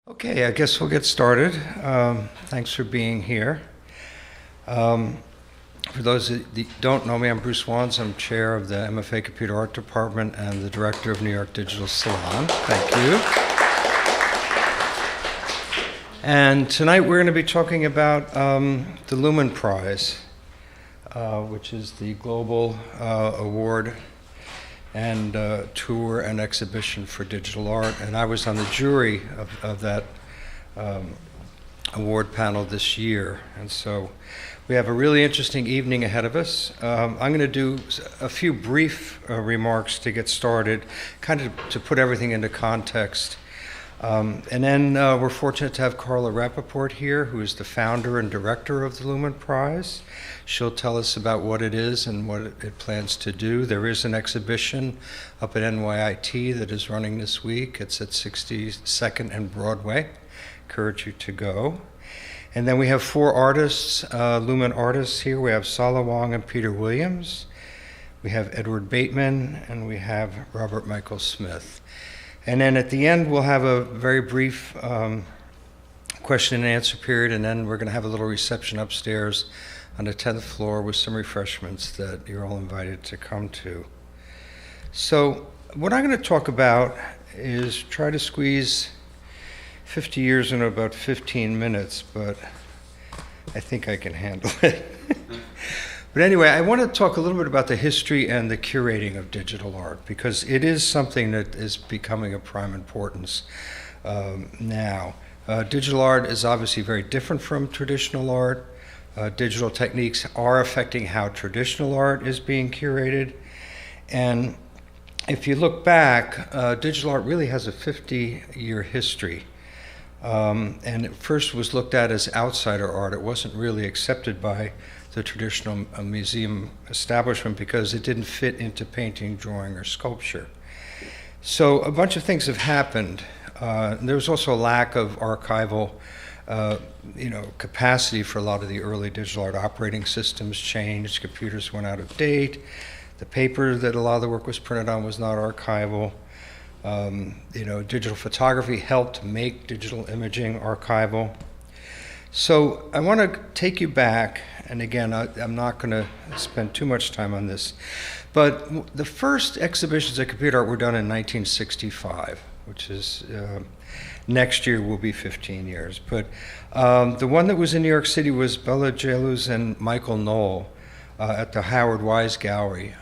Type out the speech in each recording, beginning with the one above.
Okay, I guess we'll get started. Thanks for being here. For those that don't know me, I'm Bruce Wands. I'm chair of the MFA Computer Art Department and the director of New York Digital Salon. Thank you. And tonight we're going to be talking about the Lumen Prize, which is the global award and tour and exhibition for digital art. And I was on the jury of that award panel this year. And so we have a really interesting evening ahead of us. I'm going to do a few brief remarks to get started, kind of to put everything into context. And then we're fortunate to have Carla Rappaport here, who is the founder and director of the Lumen Prize. She'll tell us about what it is and what it plans to do. There is an exhibition up at NYIT that is running this week. It's at 62nd and Broadway. Encourage you to go. And then we have four artists, Lumen artists here. We have Sala Wong and Peter Williams. We have Edward Bateman, and we have Robert Michael Smith. And then at the end, we'll have a very brief question and answer period, and then we're going to have a little reception upstairs on the 10th floor with some refreshments that you're all invited to come to. So what I'm going to talk about is try to squeeze 50 years in about 15 minutes, but I think I can handle it. But anyway, I want to talk a little bit about the history and the curating of digital art, because it is something that is becoming of prime importance now. Digital art is obviously very different from traditional art. Digital techniques are affecting how traditional art is being curated. And if you look back, digital art really has a 50-year history. And it first was looked at as outsider art. It wasn't really accepted by the traditional museum establishment because it didn't fit into painting, drawing, or sculpture. So a bunch of things have happened. There was also a lack of archival capacity for a lot of the early digital art. Operating systems changed, computers went out of date, the paper that a lot of the work was printed on was not archival. Digital photography helped make digital imaging archival. So I want to take you back, and again, I'm not going to spend too much time on this, but the first exhibitions of computer art were done in 1965, which is next year will be 15 years. But the one that was in New York City was Bella Jaluz and Michael Knoll at the Howard Wise Gallery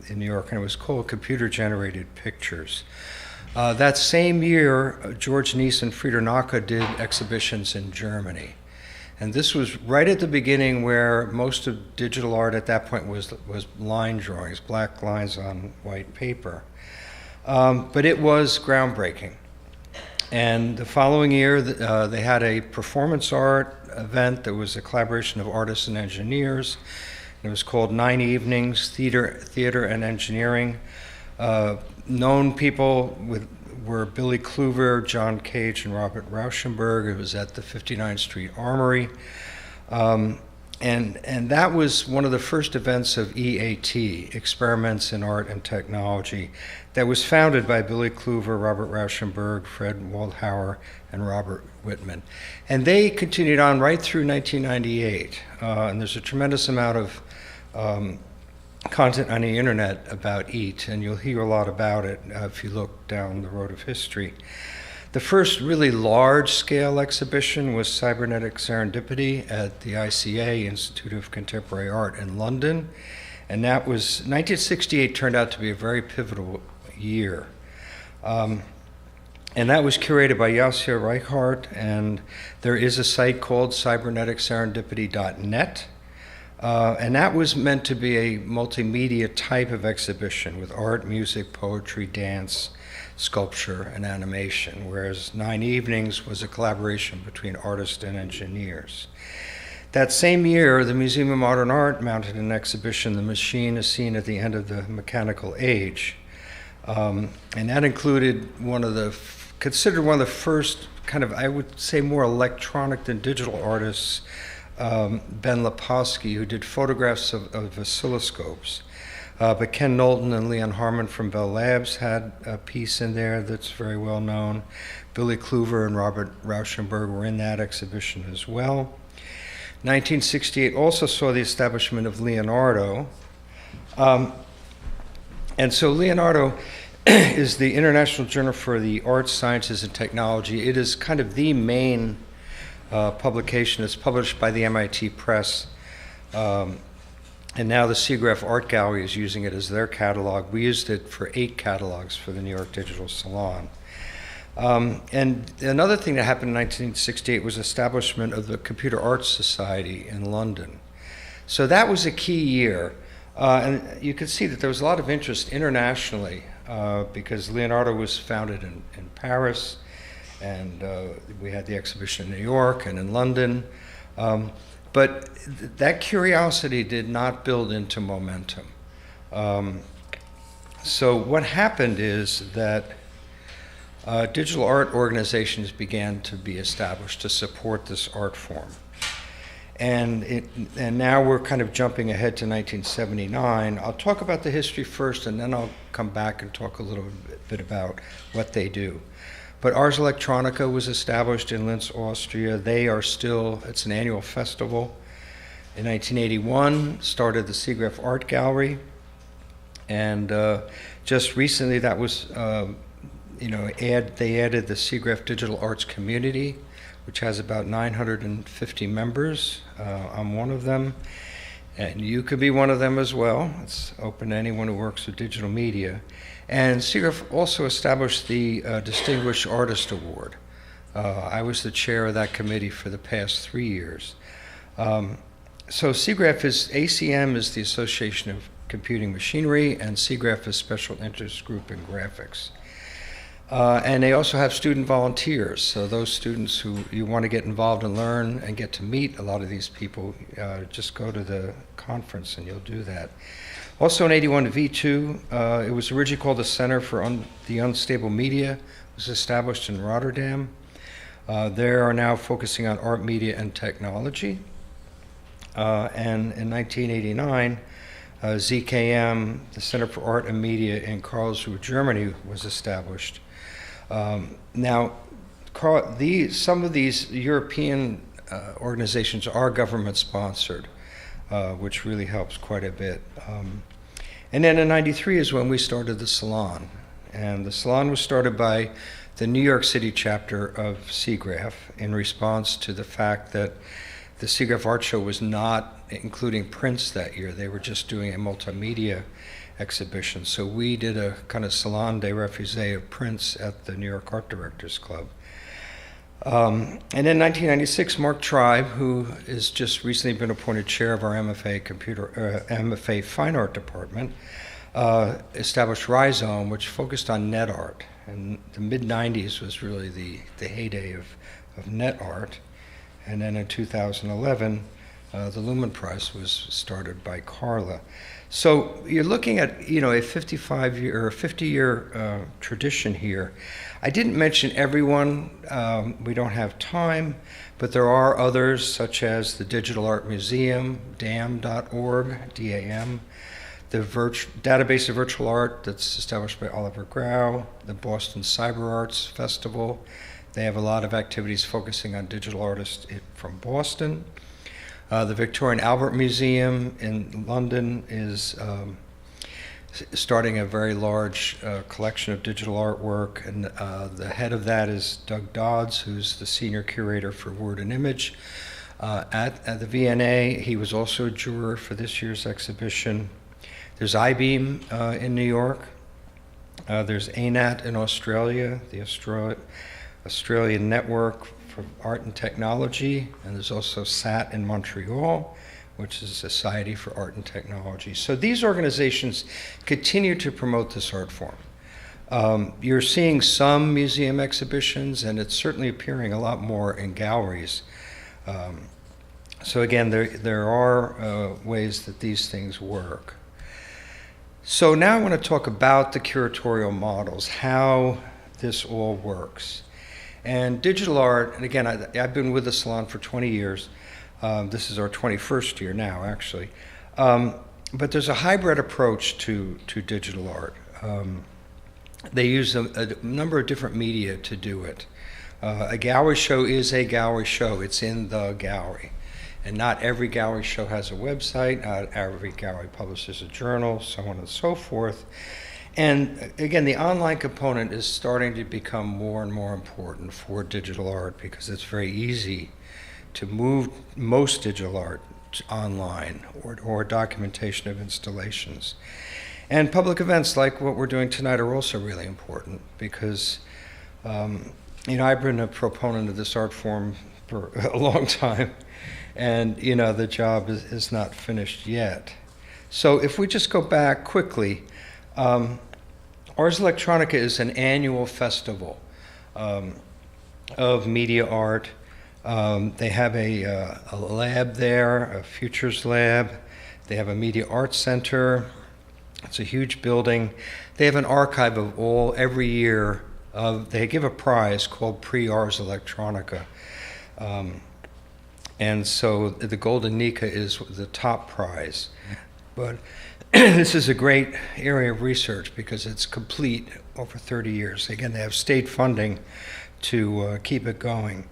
in New York, and it was called Computer Generated Pictures. That same year, George Nies and Frieder Naka did exhibitions in Germany. And this was right at the beginning where most of digital art at that point was line drawings, black lines on white paper. But it was groundbreaking. And the following year, they had a performance art event that was a collaboration of artists and engineers. It was called 9 Evenings, Theater and Engineering. Known people were Billy Kluver, John Cage, and Robert Rauschenberg. It was at the 59th Street Armory. And that was one of the first events of EAT, Experiments in Art and Technology, that was founded by Billy Kluver, Robert Rauschenberg, Fred Waldhauer, and Robert Whitman. And they continued on right through 1998. And there's a tremendous amount of content on the internet about EAT, and you'll hear a lot about it if you look down the road of history. The first really large-scale exhibition was Cybernetic Serendipity at the ICA, Institute of Contemporary Art in London, and that was, 1968 turned out to be a very pivotal year. And that was curated by Yasser Reichart, and there is a site called cyberneticserendipity.net. And that was meant to be a multimedia type of exhibition with art, music, poetry, dance, sculpture, and animation, whereas 9 Evenings was a collaboration between artists and engineers. That same year, the Museum of Modern Art mounted an exhibition, The Machine, a Scene at the End of the Mechanical Age. And that included considered one of the first kind of, I would say, more electronic than digital artists, Ben Lepofsky, who did photographs of oscilloscopes. But Ken Knowlton and Leon Harmon from Bell Labs had a piece in there that's very well known. Billy Kluver and Robert Rauschenberg were in that exhibition as well. 1968 also saw the establishment of Leonardo. And so Leonardo is the International Journal for the Arts, Sciences, and Technology. It is kind of the main publication. It's published by the MIT Press. And now the SIGGRAPH Art Gallery is using it as their catalog. We used it for 8 catalogs for the New York Digital Salon. And another thing that happened in 1968 was establishment of the Computer Arts Society in London. So that was a key year. And you could see that there was a lot of interest internationally because Leonardo was founded in Paris, and we had the exhibition in New York and in London. But that curiosity did not build into momentum. So what happened is that digital art organizations began to be established to support this art form. And now we're kind of jumping ahead to 1979. I'll talk about the history first, and then I'll come back and talk a little bit about what they do. But Ars Electronica was established in Linz, Austria. They are still, it's an annual festival. In 1981, started the SIGGRAPH Art Gallery. And just recently that was, they added the SIGGRAPH Digital Arts Community, which has about 950 members. I'm one of them. And you could be one of them as well. It's open to anyone who works with digital media. And SIGGRAPH also established the Distinguished Artist Award. I was the chair of that committee for the past 3 years. So SIGGRAPH ACM is the Association of Computing Machinery, and SIGGRAPH is Special Interest Group in Graphics. And they also have student volunteers. So those students who you want to get involved and learn and get to meet a lot of these people, just go to the conference and you'll do that. Also in 81, V2, it was originally called the Center for the Unstable Media. It was established in Rotterdam. They are now focusing on art, media, and technology. And in 1989, ZKM, the Center for Art and Media in Karlsruhe, Germany, was established. Now, some of these European organizations are government-sponsored, which really helps quite a bit. And then in '93 is when we started the Salon. And the Salon was started by the New York City chapter of SIGGRAPH in response to the fact that the SIGGRAPH Art Show was not including prints that year. They were just doing a multimedia exhibition. So we did a kind of Salon des Refusés of prints at the New York Art Directors Club. And in 1996, Mark Tribe, who has just recently been appointed chair of our MFA Fine Art Department, established Rhizome, which focused on net art. And the mid-90s was really the heyday of net art. And then in 2011, the Lumen Prize was started by Carla. So you're looking at, a 55-year or 50-year tradition here. I didn't mention everyone. We don't have time, but there are others, such as the Digital Art Museum, DAM.org, D-A-M, the Database of Virtual Art that's established by Oliver Grau, the Boston Cyber Arts Festival. They have a lot of activities focusing on digital artists from Boston. The Victoria and Albert Museum in London is starting a very large collection of digital artwork, and the head of that is Doug Dodds, who's the senior curator for Word and Image at the V&A. He was also a juror for this year's exhibition. There's iBeam in New York. There's ANAT in Australia, the Australian Network for Art and Technology, and there's also SAT in Montreal, which is a Society for Art and Technology. So these organizations continue to promote this art form. You're seeing some museum exhibitions, and it's certainly appearing a lot more in galleries. So again, there are ways that these things work. So now I want to talk about the curatorial models, how this all works. And digital art, and again, I've been with the Salon for 20 years. This is our 21st year now, actually. But there's a hybrid approach to digital art. They use a number of different media to do it. A gallery show is a gallery show. It's in the gallery. And not every gallery show has a website, not every gallery publishes a journal, so on and so forth. And again, the online component is starting to become more and more important for digital art because it's very easy to move most digital art online or documentation of installations. And public events like what we're doing tonight are also really important because I've been a proponent of this art form for a long time, and the job is not finished yet. So if we just go back quickly, Ars Electronica is an annual festival of media art. They have a lab there, a futures lab. They have a media arts center. It's a huge building. They have an archive of every year. They give a prize called Pre-Ars Electronica. And so the Golden Nika is the top prize. But this is a great area of research because it's complete over 30 years. Again, they have state funding to keep it going.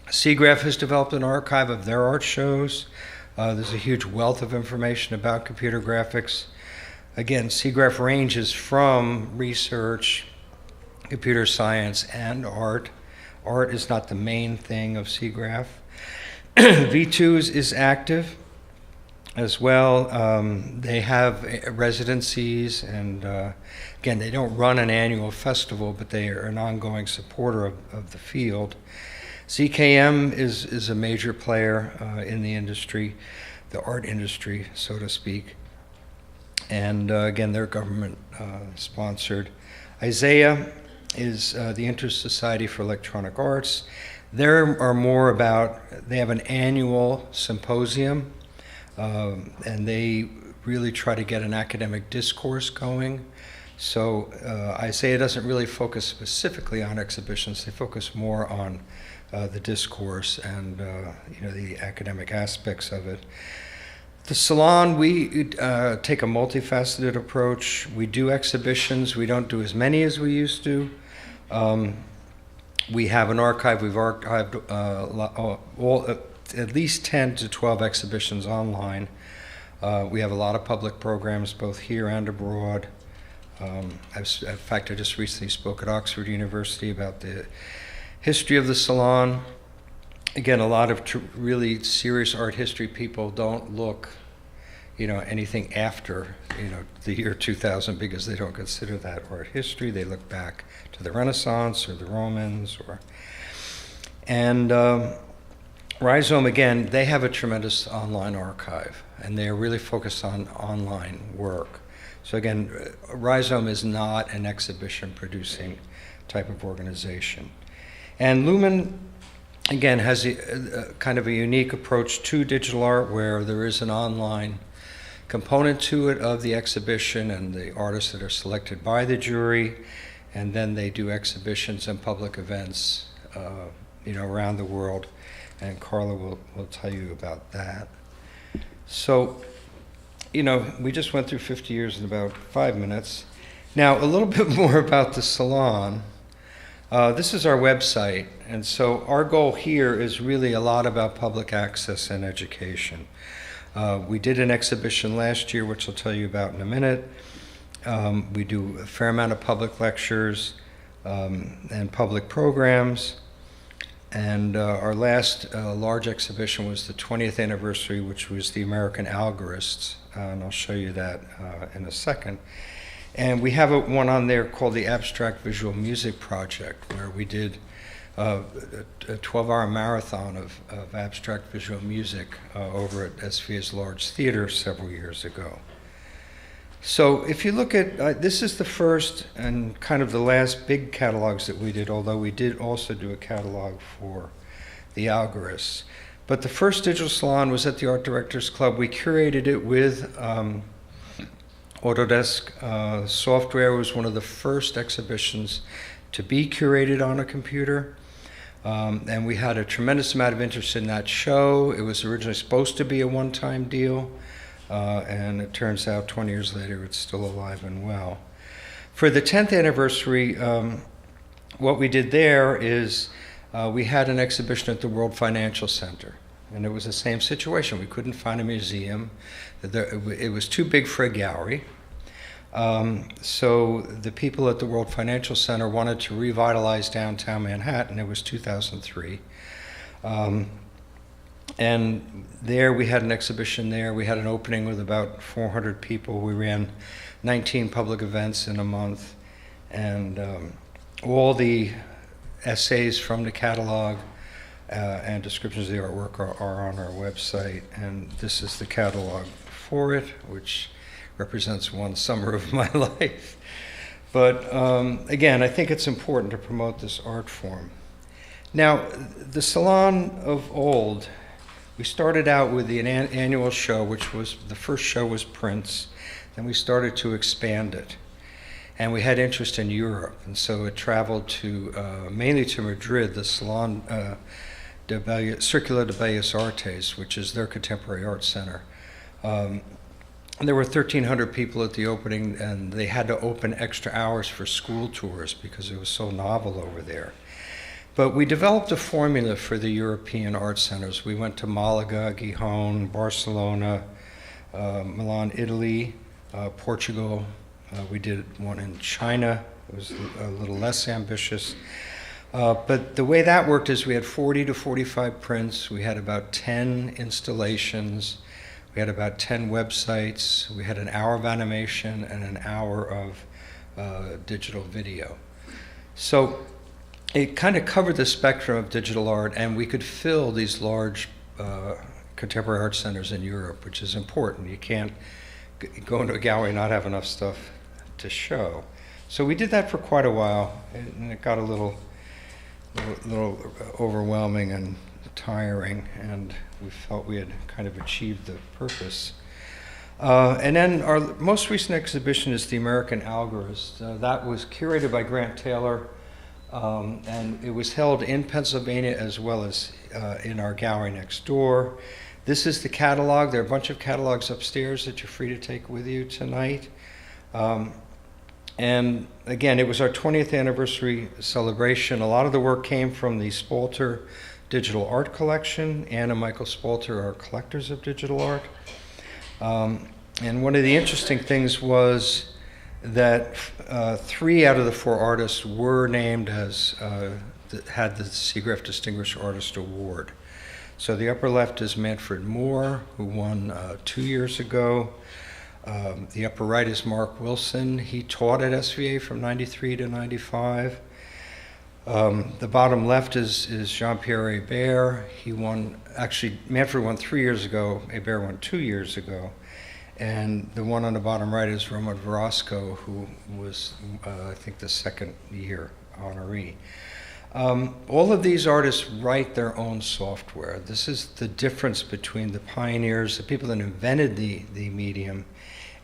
SIGGRAPH has developed an archive of their art shows. There's a huge wealth of information about computer graphics. Again, SIGGRAPH ranges from research, computer science, and art. Art is not the main thing of SIGGRAPH. V2s is active as well. They have residencies, and again, they don't run an annual festival, but they are an ongoing supporter of the field. ZKM is a major player in the industry, the art industry, so to speak. And again, they're government sponsored. Isaiah is the Inter-Society for Electronic Arts. They have an annual symposium, and they really try to get an academic discourse going. So Isaiah doesn't really focus specifically on exhibitions. They focus more on the discourse and the academic aspects of it. The Salon, we take a multifaceted approach. We do exhibitions. We don't do as many as we used to. We have an archive. We've archived at least 10 to 12 exhibitions online. We have a lot of public programs, both here and abroad. In fact, I just recently spoke at Oxford University about the history of the Salon. Again, a lot of really serious art history people don't look, anything after, the year 2000 because they don't consider that art history. They look back to the Renaissance or the Romans and Rhizome, again, they have a tremendous online archive, and they are really focused on online work. So again, Rhizome is not an exhibition-producing type of organization. And Lumen, again, has a kind of a unique approach to digital art where there is an online component to it of the exhibition and the artists that are selected by the jury, and then they do exhibitions and public events around the world, and Carla will tell you about that. So, we just went through 50 years in about 5 minutes. Now, a little bit more about the Salon. This is our website, and so our goal here is really a lot about public access and education. We did an exhibition last year, which I'll tell you about in a minute. We do a fair amount of public lectures and public programs. And our last large exhibition was the 20th anniversary, which was the American Algorists, and I'll show you that in a second. And we have one on there called the Abstract Visual Music Project, where we did a 12-hour marathon of abstract visual music over at SVA's Large Theater several years ago. So if you look at, this is the first and kind of the last big catalogs that we did, although we did also do a catalog for the Algorists. But the first digital salon was at the Art Directors Club. We curated it with Autodesk. Software was one of the first exhibitions to be curated on a computer. And we had a tremendous amount of interest in that show. It was originally supposed to be a one-time deal. and it turns out 20 years later it's still alive and well. For the 10th anniversary, what we did there is we had an exhibition at the World Financial Center, and it was the same situation. We couldn't find a museum. It was too big for a gallery. So the people at the World Financial Center wanted to revitalize downtown Manhattan. It was 2003. And there we had an exhibition there. We had an opening with about 400 people. We ran 19 public events in a month. And all the essays from the catalog and descriptions of the artwork are on our website. And this is the catalog for it, which represents one summer of my life. But again, I think it's important to promote this art form. Now, the Salon of Old, we started out with the annual show, which was, the first show was prints, then we started to expand it. And we had interest in Europe, and so it traveled to, mainly to Madrid, the Salon Circulo de Bellas Artes, which is their contemporary art center. There were 1,300 people at the opening, and they had to open extra hours for school tours because it was so novel over there. But we developed a formula for the European art centers. We went to Malaga, Gijón, Barcelona, Milan, Italy, Portugal. We did one in China. It was a little less ambitious. But the way that worked is we had 40 to 45 prints. We had about 10 installations. We had about 10 websites. We had an hour of animation and an hour of digital video. So it kind of covered the spectrum of digital art, and we could fill these large contemporary art centers in Europe, which is important. You can't go into a gallery and not have enough stuff to show. So we did that for quite a while, and it got a little overwhelming and tiring, and we felt we had kind of achieved the purpose. And then our most recent exhibition is the American Algorist. That was curated by Grant Taylor, and it was held in Pennsylvania as well as in our gallery next door. This is the catalog. There are a bunch of catalogs upstairs that you're free to take with you tonight. And again, it was our 20th anniversary celebration. A lot of the work came from the Spalter Digital Art Collection. Ann and Michael Spalter are collectors of digital art. And one of the interesting things was that 3 out of the 4 artists were named as, had the Seagraff Distinguished Artist Award. So the upper left is Manfred Moore, who won 2 years ago. The upper right is Mark Wilson. He taught at SVA from 93 to 95. The bottom left is Jean-Pierre Hébert. He won, actually, Manfred won 3 years ago, Hébert won 2 years ago. And the one on the bottom right is Roman Verosco, who was, I think, the second year honoree. All of these artists write their own software. This is the difference between the pioneers, the people that invented the medium,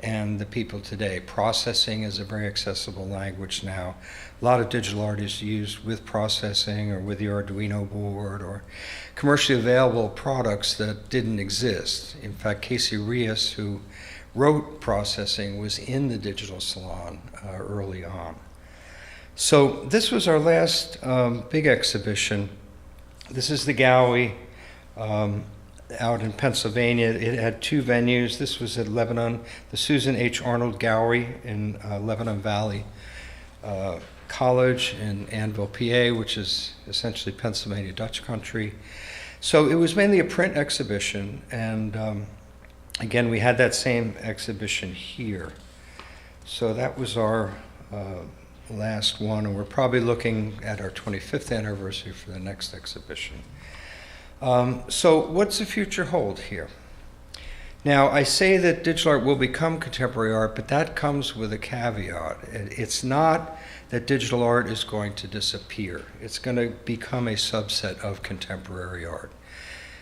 and the people today. Processing is a very accessible language now. A lot of digital art is used with processing or with the Arduino board or commercially available products that didn't exist. In fact, Casey Rias, who wrote processing, was in the digital salon early on. So this was our last big exhibition. This is the gallery out in Pennsylvania. It had 2 venues. This was at Lebanon, the Susan H. Arnold Gallery in Lebanon Valley College in Annville, PA, which is essentially Pennsylvania Dutch country. So it was mainly a print exhibition, and again, we had that same exhibition here. So that was our last one, and we're probably looking at our 25th anniversary for the next exhibition. So what's the future hold here? Now, I say that digital art will become contemporary art, but that comes with a caveat. It's not that digital art is going to disappear. It's going to become a subset of contemporary art.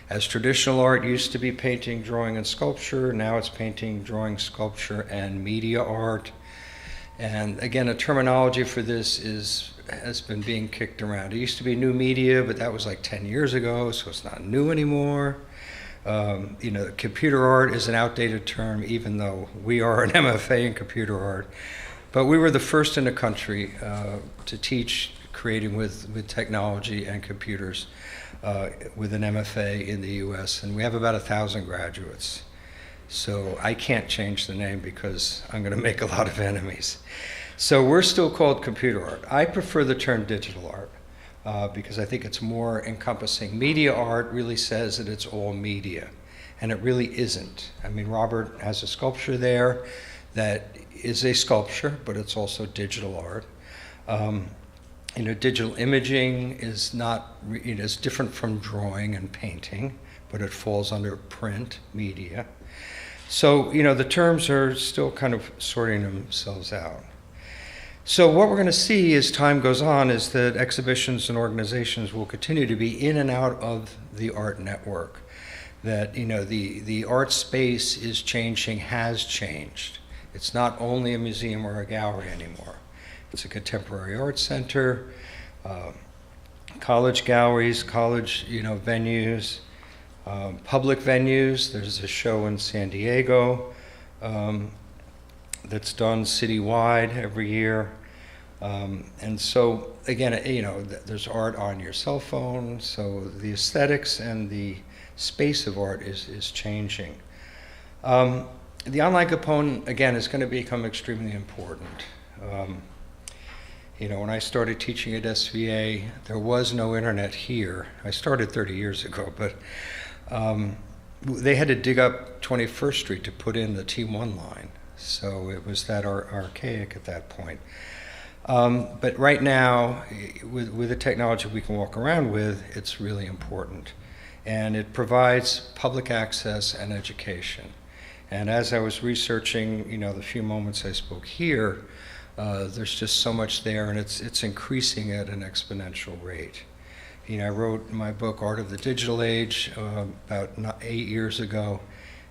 As traditional art used to be painting, drawing, and sculpture, now it's painting, drawing, sculpture, and media art. And again, a terminology for this has been being kicked around. It used to be new media, but that was like 10 years ago, so it's not new anymore. Computer art is an outdated term, even though we are an MFA in computer art. But we were the first in the country to teach creating with technology and computers with an MFA in the US, and we have about 1,000 graduates. So I can't change the name because I'm going to make a lot of enemies. So we're still called computer art. I prefer the term digital art because I think it's more encompassing. Media art really says that it's all media, and it really isn't. I mean, Robert has a sculpture there that is a sculpture, but it's also digital art. Digital imaging is not, it's different from drawing and painting, but it falls under print media. So, the terms are still kind of sorting themselves out. So what we're going to see as time goes on is that exhibitions and organizations will continue to be in and out of the art network. That, the art space is changing, has changed. It's not only a museum or a gallery anymore. It's a contemporary art center, college galleries, college, venues, public venues. There's a show in San Diego that's done citywide every year. And so, again, there's art on your cell phone, so the aesthetics and the space of art is changing. The online component, again, is going to become extremely important. When I started teaching at SVA, there was no internet here. I started 30 years ago, but they had to dig up 21st Street to put in the T1 line. So it was that archaic at that point. But right now, with the technology we can walk around with, it's really important. And it provides public access and education. And as I was researching, the few moments I spoke here, there's just so much there, and it's increasing at an exponential rate. I wrote my book, Art of the Digital Age, about 8 years ago,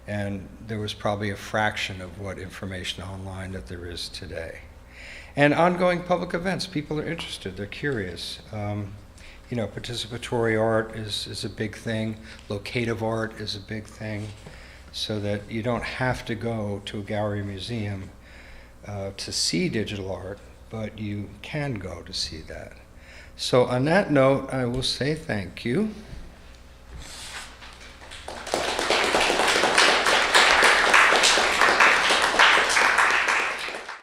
and there was probably a fraction of what information online that there is today. And ongoing public events, people are interested, they're curious. Participatory art is a big thing, locative art is a big thing, so that you don't have to go to a gallery or museum to see digital art, but you can go to see that. So on that note, I will say thank you.